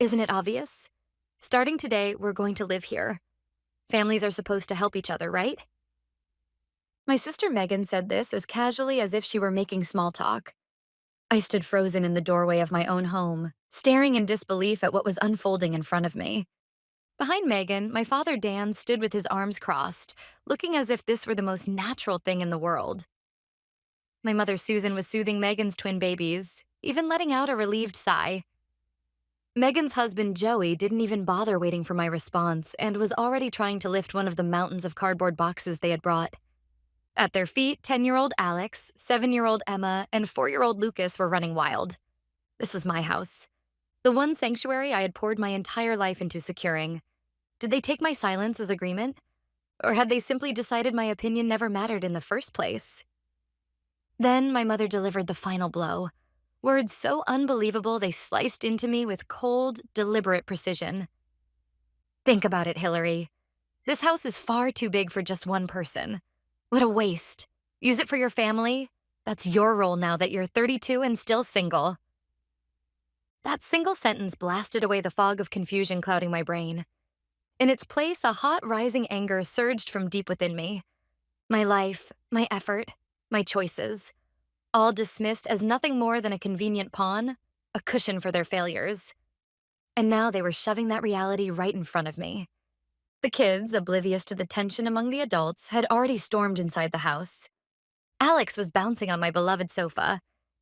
Isn't it obvious? Starting today, we're going to live here. Families are supposed to help each other, right? My sister Megan said this as casually as if she were making small talk. I stood frozen in the doorway of my own home, staring in disbelief at what was unfolding in front of me. Behind Megan, my father Dan stood with his arms crossed, looking as if this were the most natural thing in the world. My mother Susan was soothing Megan's twin babies, even letting out a relieved sigh. Megan's husband Joey didn't even bother waiting for my response and was already trying to lift one of the mountains of cardboard boxes they had brought. At their feet, 10-year-old Alex, 7-year-old Emma, and 4-year-old Lucas were running wild. This was my house, the one sanctuary I had poured my entire life into securing. Did they take my silence as agreement? Or had they simply decided my opinion never mattered in the first place? Then my mother delivered the final blow. Words so unbelievable they sliced into me with cold, deliberate precision. Think about it, Hillary. This house is far too big for just one person. What a waste. Use it for your family. That's your role now that you're 32 and still single. That single sentence blasted away the fog of confusion clouding my brain. In its place, a hot, rising anger surged from deep within me. My life, my effort, my choices, all dismissed as nothing more than a convenient pawn, a cushion for their failures. And now they were shoving that reality right in front of me. The kids, oblivious to the tension among the adults, had already stormed inside the house. Alex was bouncing on my beloved sofa.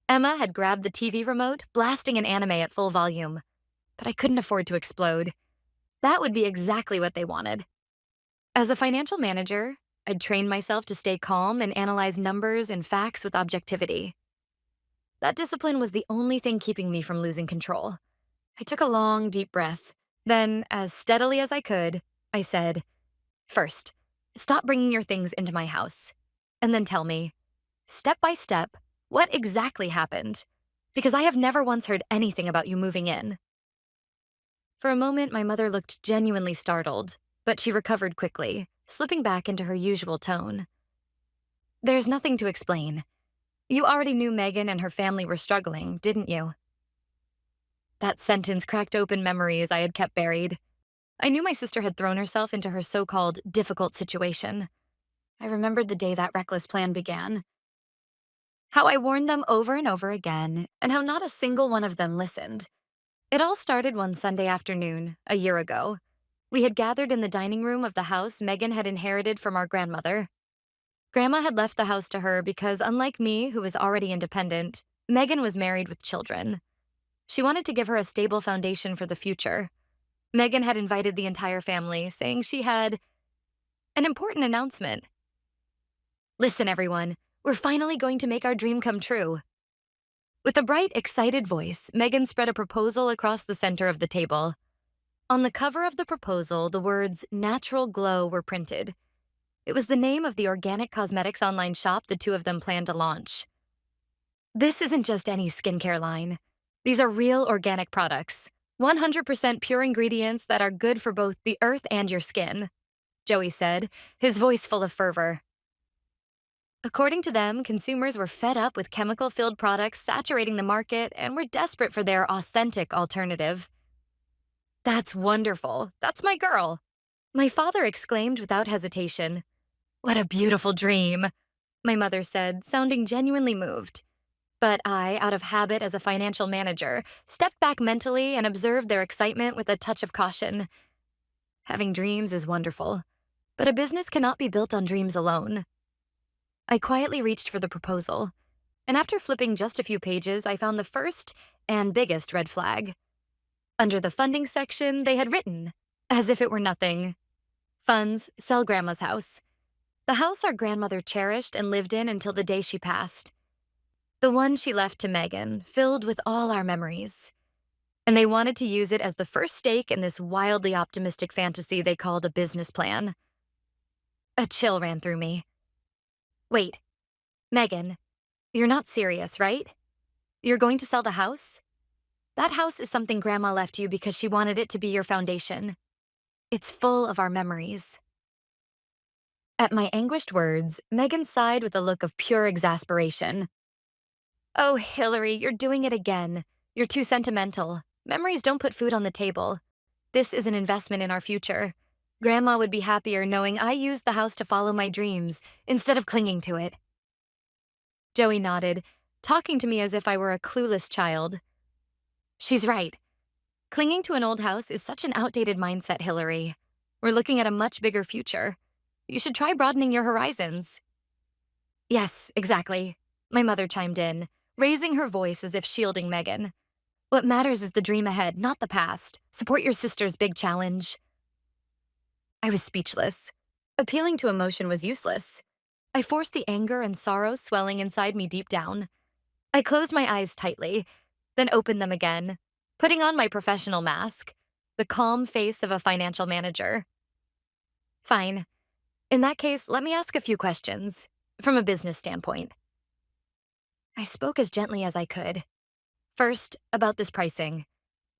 Emma had grabbed the TV remote, blasting an anime at full volume. But I couldn't afford to explode. That would be exactly what they wanted. As a financial manager, I'd trained myself to stay calm and analyze numbers and facts with objectivity. That discipline was the only thing keeping me from losing control. I took a long, deep breath. Then, as steadily as I could, I said, "First, stop bringing your things into my house. And then tell me, step by step, what exactly happened? Because I have never once heard anything about you moving in." For a moment, my mother looked genuinely startled, but she recovered quickly, slipping back into her usual tone. "There's nothing to explain. You already knew Megan and her family were struggling, didn't you?" That sentence cracked open memories I had kept buried. I knew my sister had thrown herself into her so-called difficult situation. I remembered the day that reckless plan began. How I warned them over and over again, and how not a single one of them listened. It all started one Sunday afternoon, a year ago. We had gathered in the dining room of the house Megan had inherited from our grandmother. Grandma had left the house to her because, unlike me, who was already independent, Megan was married with children. She wanted to give her a stable foundation for the future. Megan had invited the entire family, saying she had an important announcement. "Listen, everyone, we're finally going to make our dream come true." With a bright, excited voice, Megan spread a proposal across the center of the table. On the cover of the proposal, the words "Natural Glow" were printed. It was the name of the organic cosmetics online shop the two of them planned to launch. "This isn't just any skincare line. These are real organic products, 100% pure ingredients that are good for both the earth and your skin," Joey said, his voice full of fervor. According to them, consumers were fed up with chemical-filled products saturating the market and were desperate for their authentic alternative. "That's wonderful. That's my girl," my father exclaimed without hesitation. "What a beautiful dream," my mother said, sounding genuinely moved. But I, out of habit as a financial manager, stepped back mentally and observed their excitement with a touch of caution. Having dreams is wonderful, but a business cannot be built on dreams alone. I quietly reached for the proposal, and after flipping just a few pages, I found the first and biggest red flag. Under the funding section, they had written, as if it were nothing, "Funds, sell Grandma's house. The house our grandmother cherished and lived in until the day she passed. The one she left to Megan, filled with all our memories. And they wanted to use it as the first stake in this wildly optimistic fantasy they called a business plan." A chill ran through me. "Wait, Megan, you're not serious, right? You're going to sell the house? That house is something Grandma left you because she wanted it to be your foundation. It's full of our memories." At my anguished words, Megan sighed with a look of pure exasperation. "Oh, Hillary, you're doing it again. You're too sentimental. Memories don't put food on the table. This is an investment in our future. Grandma would be happier knowing I used the house to follow my dreams instead of clinging to it. Joey nodded, talking to me as if I were a clueless child. She's right. Clinging to an old house is such an outdated mindset, Hillary. We're looking at a much bigger future. You should try broadening your horizons. Yes, exactly. My mother chimed in, raising her voice as if shielding Megan. What matters is the dream ahead, not the past. Support your sister's big challenge. I was speechless. Appealing to emotion was useless. I forced the anger and sorrow swelling inside me deep down. I closed my eyes tightly, then opened them again, putting on my professional mask, the calm face of a financial manager. Fine. In that case, let me ask a few questions, from a business standpoint. I spoke as gently as I could. First, about this pricing.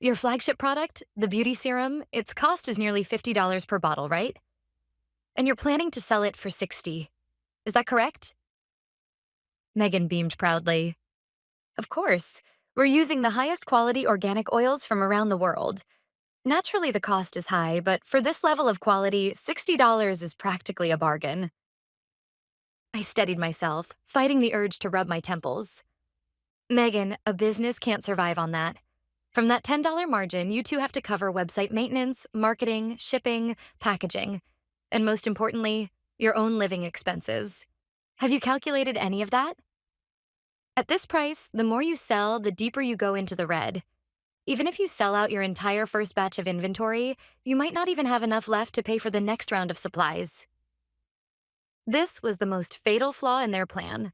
Your flagship product, the beauty serum, its cost is nearly $50 per bottle, right? And you're planning to sell it for $60. Is that correct? Megan beamed proudly. Of course. We're using the highest quality organic oils from around the world. Naturally, the cost is high, but for this level of quality, $60 is practically a bargain. I steadied myself, fighting the urge to rub my temples. Megan, a business can't survive on that. From that $10 margin, you two have to cover website maintenance, marketing, shipping, packaging, and most importantly, your own living expenses. Have you calculated any of that? At this price, the more you sell, the deeper you go into the red. Even if you sell out your entire first batch of inventory, you might not even have enough left to pay for the next round of supplies. This was the most fatal flaw in their plan.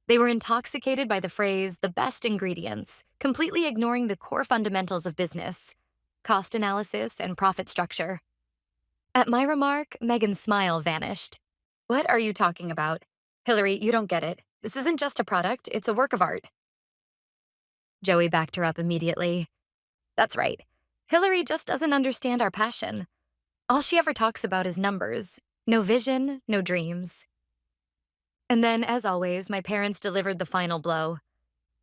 They were intoxicated by the phrase, the best ingredients, completely ignoring the core fundamentals of business, cost analysis and profit structure. At my remark, Megan's smile vanished. What are you talking about? Hillary, you don't get it. This isn't just a product, it's a work of art. Joey backed her up immediately. That's right. Hillary just doesn't understand our passion. All she ever talks about is numbers. No vision, no dreams. And then, as always, my parents delivered the final blow.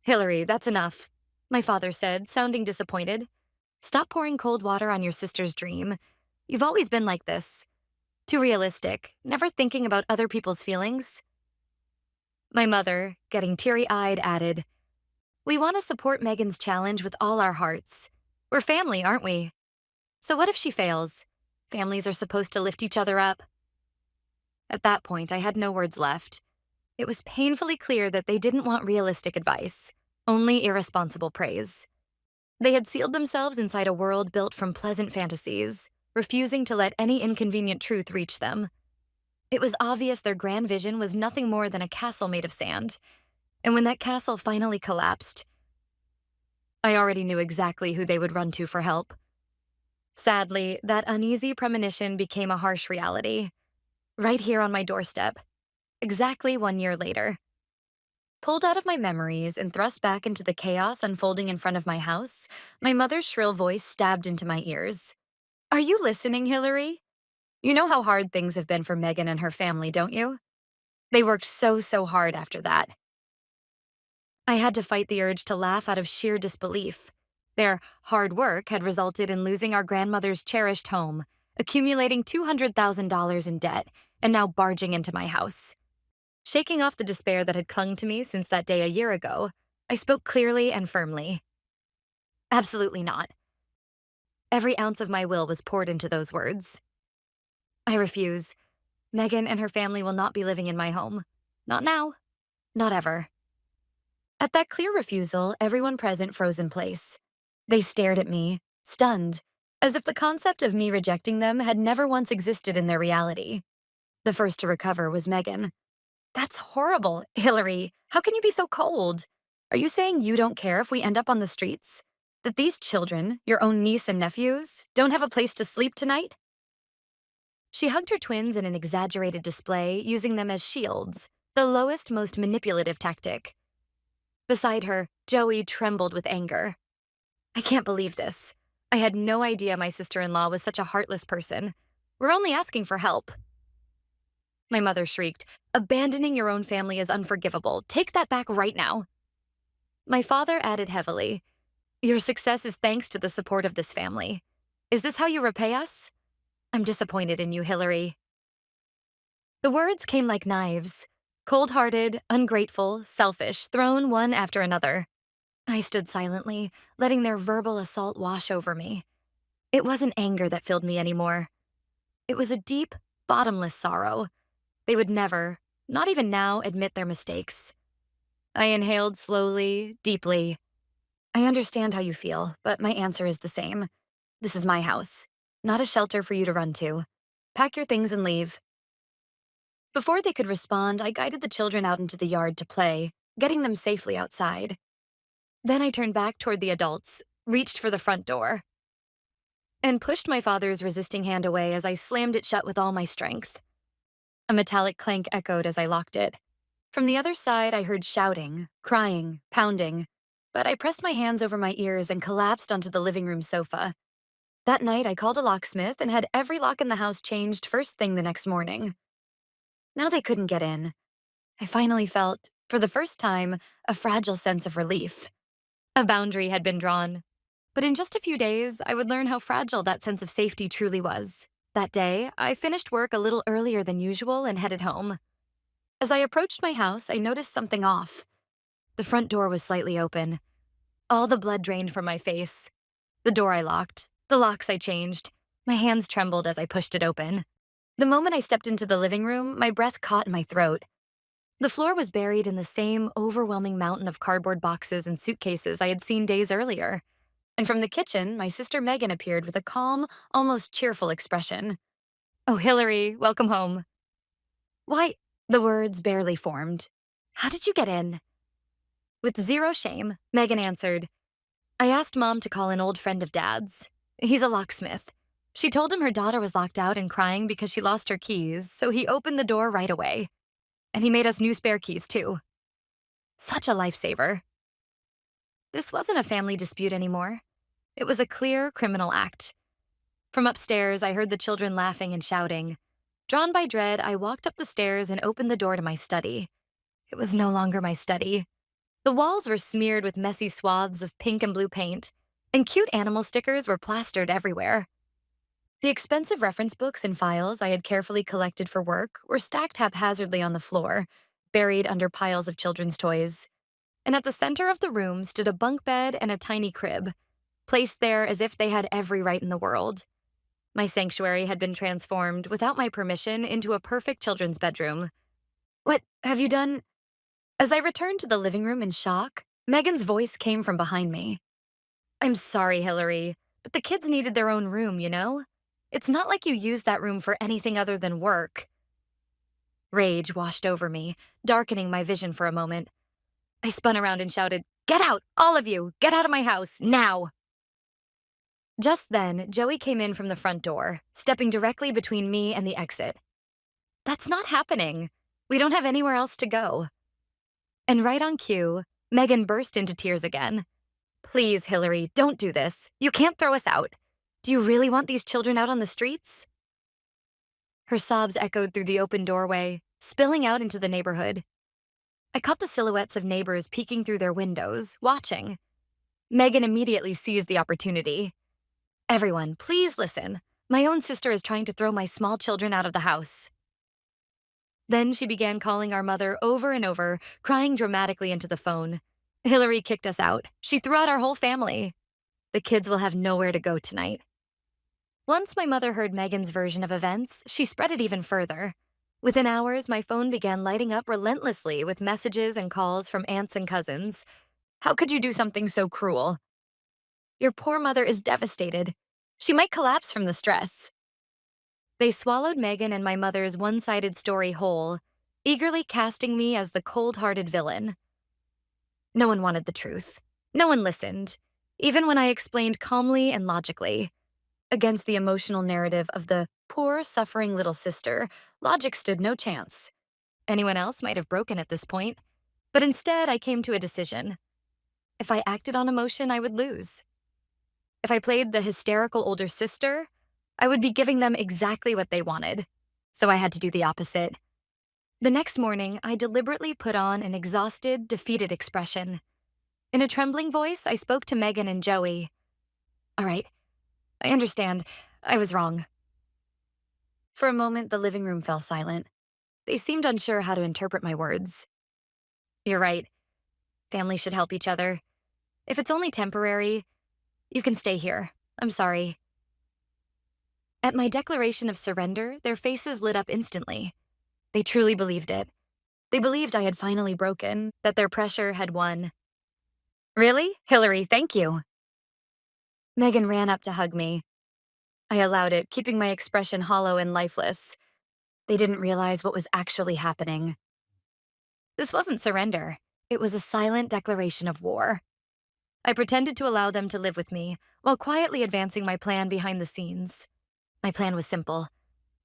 Hillary, that's enough, my father said, sounding disappointed. Stop pouring cold water on your sister's dream. You've always been like this. Too realistic, never thinking about other people's feelings. My mother, getting teary-eyed, added, We want to support Megan's challenge with all our hearts. We're family, aren't we? So what if she fails? Families are supposed to lift each other up. At that point, I had no words left. It was painfully clear that they didn't want realistic advice, only irresponsible praise. They had sealed themselves inside a world built from pleasant fantasies, refusing to let any inconvenient truth reach them. It was obvious their grand vision was nothing more than a castle made of sand, and when that castle finally collapsed, I already knew exactly who they would run to for help. Sadly, that uneasy premonition became a harsh reality, right here on my doorstep, exactly 1 year later. Pulled out of my memories and thrust back into the chaos unfolding in front of my house, my mother's shrill voice stabbed into my ears. Are you listening, Hillary? You know how hard things have been for Megan and her family, don't you? They worked so hard after that. I had to fight the urge to laugh out of sheer disbelief. Their hard work had resulted in losing our grandmother's cherished home, accumulating $200,000 in debt, and now barging into my house. Shaking off the despair that had clung to me since that day a year ago, I spoke clearly and firmly. Absolutely not. Every ounce of my will was poured into those words. I refuse. Megan and her family will not be living in my home. Not now. Not ever. At that clear refusal, everyone present froze in place. They stared at me, stunned, as if the concept of me rejecting them had never once existed in their reality. The first to recover was Megan. That's horrible, Hillary. How can you be so cold? Are you saying you don't care if we end up on the streets? That these children, your own niece and nephews, don't have a place to sleep tonight? She hugged her twins in an exaggerated display, using them as shields, the lowest, most manipulative tactic. Beside her, Joey trembled with anger. I can't believe this. I had no idea my sister-in-law was such a heartless person. We're only asking for help. My mother shrieked, Abandoning your own family is unforgivable. Take that back right now. My father added heavily, Your success is thanks to the support of this family. Is this how you repay us? I'm disappointed in you, Hillary. The words came like knives. Cold-hearted, ungrateful, selfish, thrown one after another. I stood silently, letting their verbal assault wash over me. It wasn't anger that filled me anymore. It was a deep, bottomless sorrow. They would never, not even now, admit their mistakes. I inhaled slowly, deeply. I understand how you feel, but my answer is the same. This is my house, not a shelter for you to run to. Pack your things and leave. Before they could respond, I guided the children out into the yard to play, getting them safely outside. Then I turned back toward the adults, reached for the front door, and pushed my father's resisting hand away as I slammed it shut with all my strength. A metallic clank echoed as I locked it. From the other side, I heard shouting, crying, pounding, but I pressed my hands over my ears and collapsed onto the living room sofa. That night, I called a locksmith and had every lock in the house changed first thing the next morning. Now they couldn't get in. I finally felt, for the first time, a fragile sense of relief. A boundary had been drawn. But in just a few days, I would learn how fragile that sense of safety truly was. That day, I finished work a little earlier than usual and headed home. As I approached my house, I noticed something off. The front door was slightly open. All the blood drained from my face. The door I locked, the locks I changed. My hands trembled as I pushed it open. The moment I stepped into the living room, my breath caught in my throat. The floor was buried in the same overwhelming mountain of cardboard boxes and suitcases I had seen days earlier. And from the kitchen, my sister Megan appeared with a calm, almost cheerful expression. "Oh, Hillary, welcome home." "Why," the words barely formed. "How did you get in?" With zero shame, Megan answered, "I asked Mom to call an old friend of Dad's. He's a locksmith. She told him her daughter was locked out and crying because she lost her keys, so he opened the door right away. And he made us new spare keys, too. Such a lifesaver." This wasn't a family dispute anymore. It was a clear criminal act. From upstairs, I heard the children laughing and shouting. Drawn by dread, I walked up the stairs and opened the door to my study. It was no longer my study. The walls were smeared with messy swaths of pink and blue paint, and cute animal stickers were plastered everywhere. The expensive reference books and files I had carefully collected for work were stacked haphazardly on the floor, buried under piles of children's toys. And at the center of the room stood a bunk bed and a tiny crib, placed there as if they had every right in the world. My sanctuary had been transformed, without my permission, into a perfect children's bedroom. "What have you done?" As I returned to the living room in shock, Megan's voice came from behind me. "I'm sorry, Hillary, but the kids needed their own room, you know? It's not like you used that room for anything other than work." Rage washed over me, darkening my vision for a moment. I spun around and shouted, "Get out, all of you! Get out of my house, now!" Just then, Joey came in from the front door, stepping directly between me and the exit. "That's not happening. We don't have anywhere else to go." And right on cue, Megan burst into tears again. "Please, Hillary, don't do this. You can't throw us out. Do you really want these children out on the streets?" Her sobs echoed through the open doorway, spilling out into the neighborhood. I caught the silhouettes of neighbors peeking through their windows, watching. Megan immediately seized the opportunity. "Everyone, please listen. My own sister is trying to throw my small children out of the house." Then she began calling our mother over and over, crying dramatically into the phone. "Hillary kicked us out. She threw out our whole family. The kids will have nowhere to go tonight." Once my mother heard Megan's version of events, she spread it even further. Within hours, my phone began lighting up relentlessly with messages and calls from aunts and cousins. "How could you do something so cruel? Your poor mother is devastated. She might collapse from the stress." They swallowed Megan and my mother's one-sided story whole, eagerly casting me as the cold-hearted villain. No one wanted the truth. No one listened, even when I explained calmly and logically. Against the emotional narrative of the poor, suffering little sister, logic stood no chance. Anyone else might have broken at this point, but instead I came to a decision. If I acted on emotion, I would lose. If I played the hysterical older sister, I would be giving them exactly what they wanted. So I had to do the opposite. The next morning, I deliberately put on an exhausted, defeated expression. In a trembling voice, I spoke to Megan and Joey. All right, I understand. I was wrong. For a moment, the living room fell silent. They seemed unsure how to interpret my words. You're right. Families should help each other. If it's only temporary, you can stay here. I'm sorry. At my declaration of surrender, their faces lit up instantly. They truly believed it. They believed I had finally broken, that their pressure had won. Really? Hillary, thank you. Megan ran up to hug me. I allowed it, keeping my expression hollow and lifeless. They didn't realize what was actually happening. This wasn't surrender. It was a silent declaration of war. I pretended to allow them to live with me, while quietly advancing my plan behind the scenes. My plan was simple.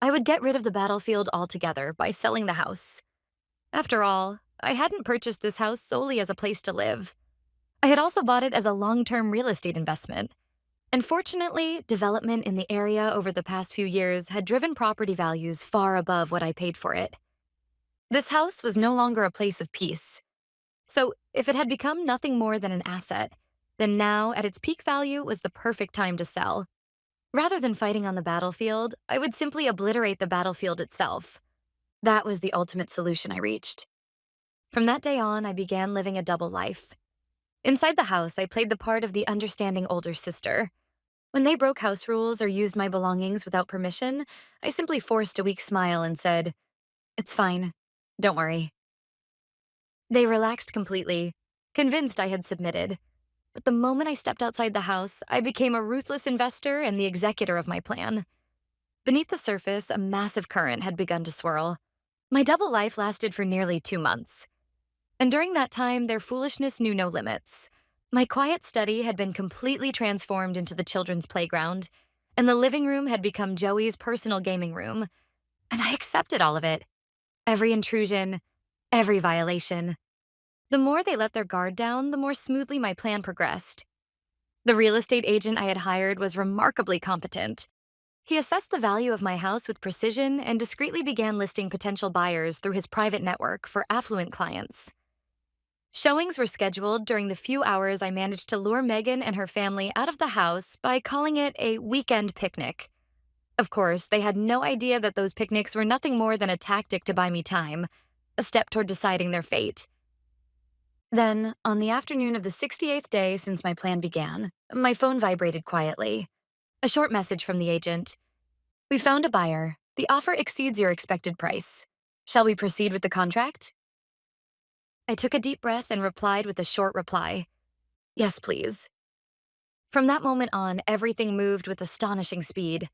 I would get rid of the battlefield altogether by selling the house. After all, I hadn't purchased this house solely as a place to live. I had also bought it as a long-term real estate investment. And fortunately, development in the area over the past few years had driven property values far above what I paid for it. This house was no longer a place of peace. So if it had become nothing more than an asset, then now, at its peak value, was the perfect time to sell. Rather than fighting on the battlefield, I would simply obliterate the battlefield itself. That was the ultimate solution I reached. From that day on, I began living a double life. Inside the house, I played the part of the understanding older sister. When they broke house rules or used my belongings without permission, I simply forced a weak smile and said, "It's fine. Don't worry." They relaxed completely, convinced I had submitted. But the moment I stepped outside the house, I became a ruthless investor and the executor of my plan. Beneath the surface, a massive current had begun to swirl. My double life lasted for nearly 2 months. And during that time, their foolishness knew no limits. My quiet study had been completely transformed into the children's playground, and the living room had become Joey's personal gaming room. And I accepted all of it. Every intrusion, every violation. The more they let their guard down, the more smoothly my plan progressed. The real estate agent I had hired was remarkably competent. He assessed the value of my house with precision and discreetly began listing potential buyers through his private network for affluent clients. Showings were scheduled during the few hours I managed to lure Megan and her family out of the house by calling it a weekend picnic. Of course, they had no idea that those picnics were nothing more than a tactic to buy me time, a step toward deciding their fate. Then, on the afternoon of the 68th day since my plan began, my phone vibrated quietly. A short message from the agent. "We found a buyer. The offer exceeds your expected price. Shall we proceed with the contract?" I took a deep breath and replied with a short reply. "Yes, please." From that moment on, everything moved with astonishing speed.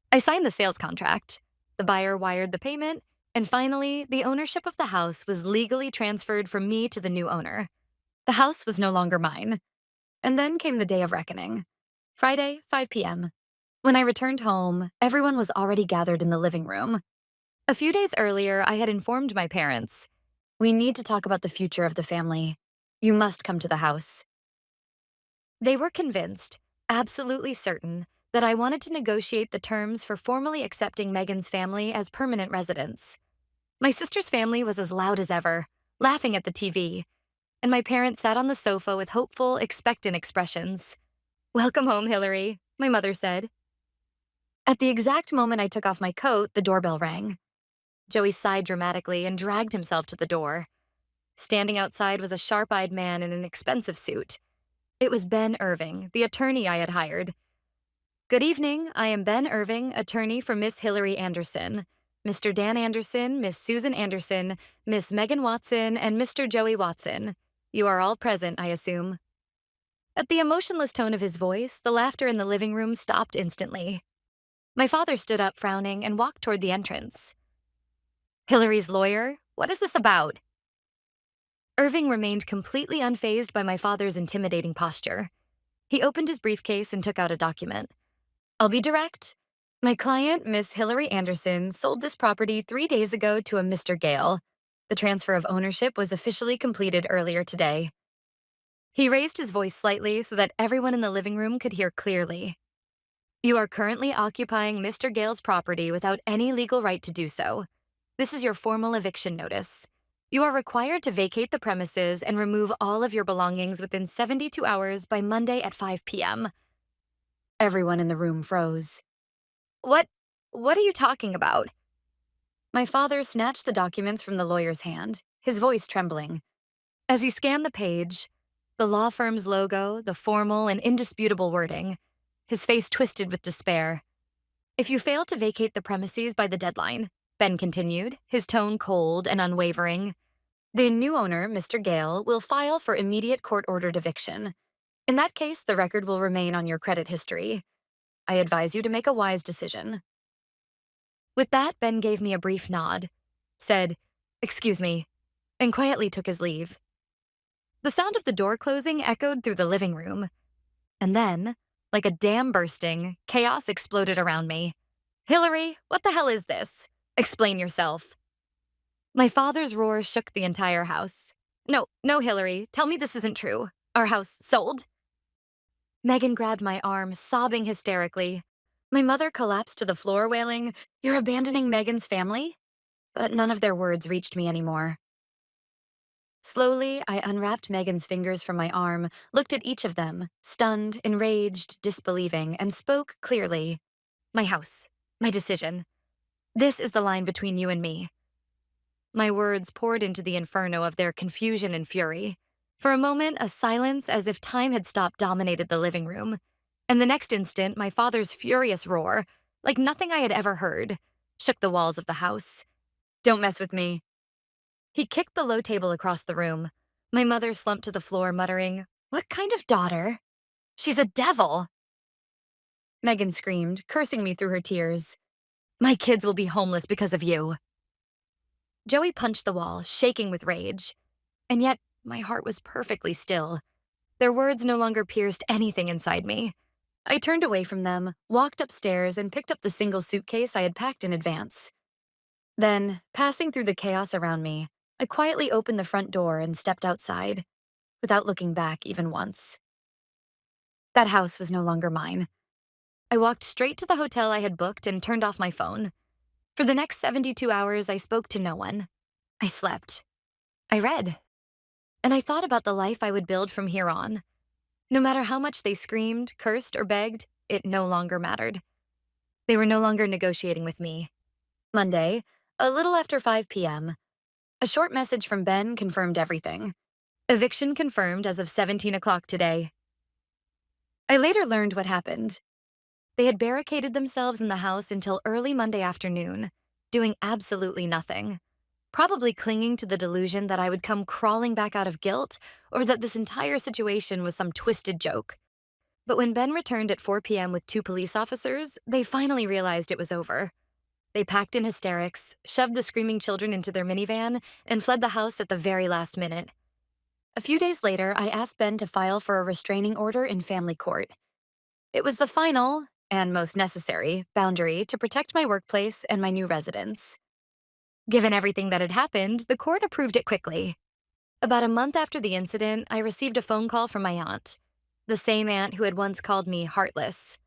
I signed the sales contract. The buyer wired the payment, and finally, the ownership of the house was legally transferred from me to the new owner. The house was no longer mine. And then came the day of reckoning. Friday, 5 p.m. When I returned home, everyone was already gathered in the living room. A few days earlier, I had informed my parents, "We need to talk about the future of the family. You must come to the house." They were convinced, absolutely certain, that I wanted to negotiate the terms for formally accepting Megan's family as permanent residents. My sister's family was as loud as ever, laughing at the TV, and my parents sat on the sofa with hopeful, expectant expressions. "Welcome home, Hillary," my mother said. At the exact moment I took off my coat, the doorbell rang. Joey sighed dramatically and dragged himself to the door. Standing outside was a sharp-eyed man in an expensive suit. It was Ben Irving, the attorney I had hired. "Good evening, I am Ben Irving, attorney for Miss Hillary Anderson. Mr. Dan Anderson, Miss Susan Anderson, Miss Megan Watson, and Mr. Joey Watson. You are all present, I assume." At the emotionless tone of his voice, the laughter in the living room stopped instantly. My father stood up frowning and walked toward the entrance. "Hillary's lawyer? What is this about?" Irving remained completely unfazed by my father's intimidating posture. He opened his briefcase and took out a document. "I'll be direct. My client, Miss Hillary Anderson, sold this property 3 days ago to a Mr. Gale. The transfer of ownership was officially completed earlier today." He raised his voice slightly so that everyone in the living room could hear clearly. "You are currently occupying Mr. Gale's property without any legal right to do so. This is your formal eviction notice. You are required to vacate the premises and remove all of your belongings within 72 hours by Monday at 5 p.m. Everyone in the room froze. What? What are you talking about? My father snatched the documents from the lawyer's hand, his voice trembling. As he scanned the page, the law firm's logo, the formal and indisputable wording, his face twisted with despair. If you fail to vacate the premises by the deadline, Ben continued, his tone cold and unwavering, the new owner, Mr. Gale, will file for immediate court-ordered eviction. In that case, the record will remain on your credit history. I advise you to make a wise decision. With that, Ben gave me a brief nod, said, "Excuse me," and quietly took his leave. The sound of the door closing echoed through the living room. And then, like a dam bursting, chaos exploded around me. "Hillary, what the hell is this? Explain yourself." My father's roar shook the entire house. No, Hillary, tell me this isn't true. Our house sold?" Megan grabbed my arm, sobbing hysterically. My mother collapsed to the floor, wailing, "You're abandoning Megan's family?" But none of their words reached me anymore. Slowly, I unwrapped Megan's fingers from my arm, looked at each of them, stunned, enraged, disbelieving, and spoke clearly. "My house. My decision. This is the line between you and me." My words poured into the inferno of their confusion and fury. For a moment, a silence as if time had stopped dominated the living room. And the next instant, my father's furious roar, like nothing I had ever heard, shook the walls of the house. "Don't mess with me." He kicked the low table across the room. My mother slumped to the floor, muttering, "What kind of daughter? She's a devil." Megan screamed, cursing me through her tears. "My kids will be homeless because of you." Joey punched the wall, shaking with rage. And yet, my heart was perfectly still. Their words no longer pierced anything inside me. I turned away from them, walked upstairs, and picked up the single suitcase I had packed in advance. Then, passing through the chaos around me, I quietly opened the front door and stepped outside, without looking back even once. That house was no longer mine. I walked straight to the hotel I had booked and turned off my phone. For the next 72 hours, I spoke to no one. I slept. I read. And I thought about the life I would build from here on. No matter how much they screamed, cursed, or begged, it no longer mattered. They were no longer negotiating with me. Monday, a little after 5 p.m., a short message from Ben confirmed everything. Eviction confirmed as of 17 o'clock today. I later learned what happened. They had barricaded themselves in the house until early Monday afternoon, doing absolutely nothing, probably clinging to the delusion that I would come crawling back out of guilt or that this entire situation was some twisted joke. But when Ben returned at 4 p.m. with 2 police officers, they finally realized it was over. They packed in hysterics, shoved the screaming children into their minivan, and fled the house at the very last minute. A few days later, I asked Ben to file for a restraining order in family court. It was the final, and most necessary, boundary to protect my workplace and my new residence. Given everything that had happened, the court approved it quickly. About a month after the incident, I received a phone call from my aunt, the same aunt who had once called me heartless.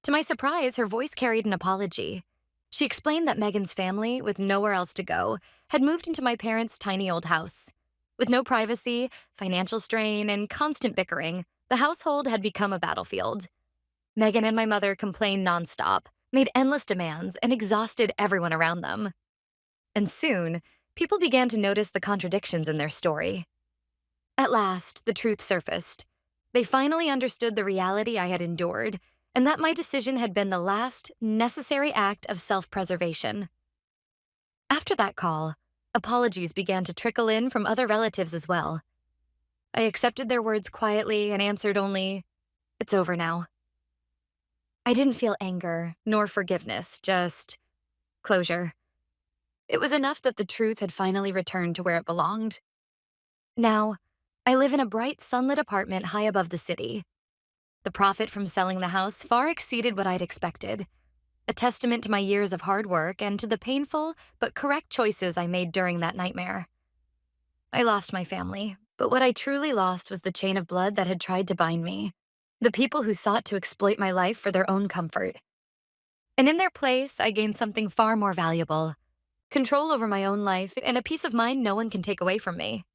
To my surprise, her voice carried an apology. She explained that Megan's family, with nowhere else to go, had moved into my parents' tiny old house. With no privacy, financial strain, and constant bickering, the household had become a battlefield. Megan and my mother complained nonstop, made endless demands, and exhausted everyone around them. And soon, people began to notice the contradictions in their story. At last, the truth surfaced. They finally understood the reality I had endured, and that my decision had been the last, necessary act of self-preservation. After that call, apologies began to trickle in from other relatives as well. I accepted their words quietly and answered only, "It's over now." I didn't feel anger, nor forgiveness, just closure. It was enough that the truth had finally returned to where it belonged. Now, I live in a bright, sunlit apartment high above the city. The profit from selling the house far exceeded what I'd expected, a testament to my years of hard work and to the painful but correct choices I made during that nightmare. I lost my family, but what I truly lost was the chain of blood that had tried to bind me, the people who sought to exploit my life for their own comfort. And in their place, I gained something far more valuable, control over my own life, and a peace of mind no one can take away from me.